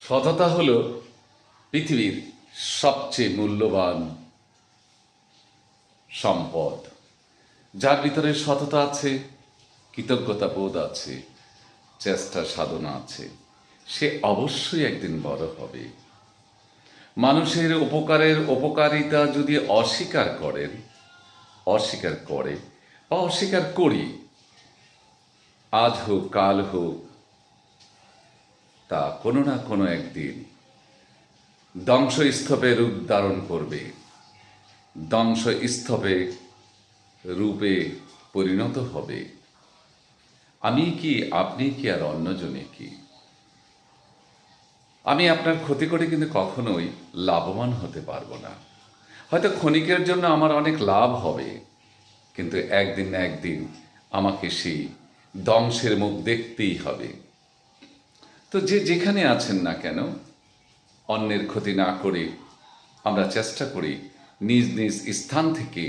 সততা হলো পৃথিবীর সবচেয়ে মূল্যবান সম্পদ। যার ভিতরে সততা আছে, কৃতজ্ঞতা বোধ আছে, চেষ্টা সাধনা আছে, সে অবশ্যই একদিন বড় হবে। মানুষের উপকারের উপকারিতা যদি অস্বীকার করে বা অস্বীকার করি, আজ হোক কাল হোক, তা কোনো না কোনো একদিন ধ্বংসস্তূপে রূপ ধারণ করবে, ধ্বংসস্তূপে রূপে পরিণত হবে। আমি কি, আপনি কি, আর অন্যজনে কি? আমি আপনার ক্ষতি করে কিন্তু কখনোই লাভবান হতে পারবো না। হয়তো ক্ষণিকের জন্য আমার অনেক লাভ হবে, কিন্তু একদিন না একদিন আমাকে সেই ধ্বংসের মুখ দেখতেই হবে। তো যে যেখানে আছেন না কেন, অন্যের ক্ষতি না করে আমরা চেষ্টা করি নিজ নিজ স্থান থেকে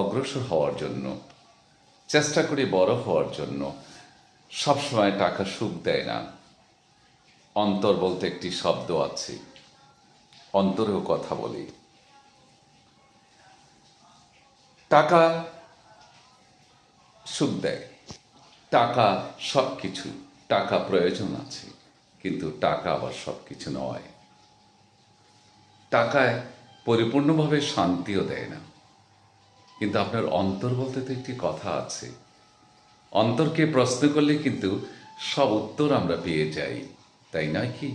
অগ্রসর হওয়ার জন্য, চেষ্টা করি বড় হওয়ার জন্য। সবসময় টাকা সুখ দেয় না। অন্তর বলতে একটি শব্দ আছে, অন্তরেও কথা বলে। টাকা সুখ দেয়, টাকা সব কিছু, টাকা প্রয়োজন আছে, কিন্তু টাকা আবার সব কিছু নয়। টাকায় পরিপূর্ণভাবে শান্তিও দেয় না। কিন্তু আপনার অন্তর বলতে তো একটি কথা আছে। অন্তরকে প্রশ্ন করলে কিন্তু সব উত্তর আমরা পেয়ে যাই, তাই নয় কি?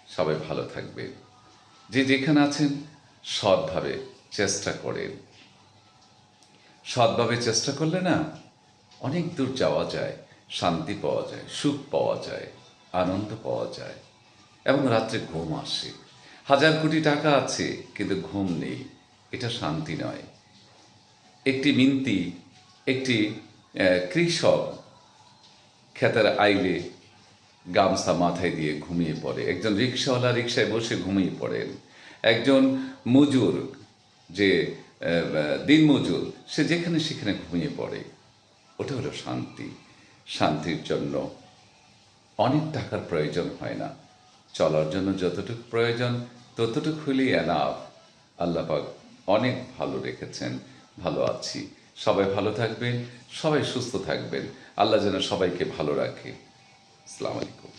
সবাই ভালো থাকবেন। যে যেখানে আছেন সৎভাবে চেষ্টা করেন। সৎভাবে চেষ্টা করলে না অনেক দূর যাওয়া যায়, শান্তি পাওয়া যায়, সুখ পাওয়া যায়, আনন্দ পাওয়া যায়, এবং রাত্রে ঘুম আসে। হাজার কোটি টাকা আছে কিন্তু ঘুম নেই, এটা শান্তি নয়। একটি মিন্তি, একটি কৃষক ক্ষেতের আইলে গামছা মাথায় দিয়ে ঘুমিয়ে পড়ে। একজন রিক্সাওয়ালা রিক্সায় বসে ঘুমিয়ে পড়েন। একজন মজুর, যে দিনমজুর, সে যেখানে সেখানে ঘুমিয়ে পড়ে। ওটা হলো শান্তি। শান্তির জন্য অনেক টাকার প্রয়োজন হয় না, চলার জন্য যতটুকু প্রয়োজন ততটুকু হলেই এনাফ। আল্লাহ পাক অনেক ভালো রেখেছেন, ভালো আছি। সবাই ভালো থাকবেন, সবাই সুস্থ থাকবেন। আল্লাহ যেন সবাইকে ভালো রাখে। আসসালামু আলাইকুম।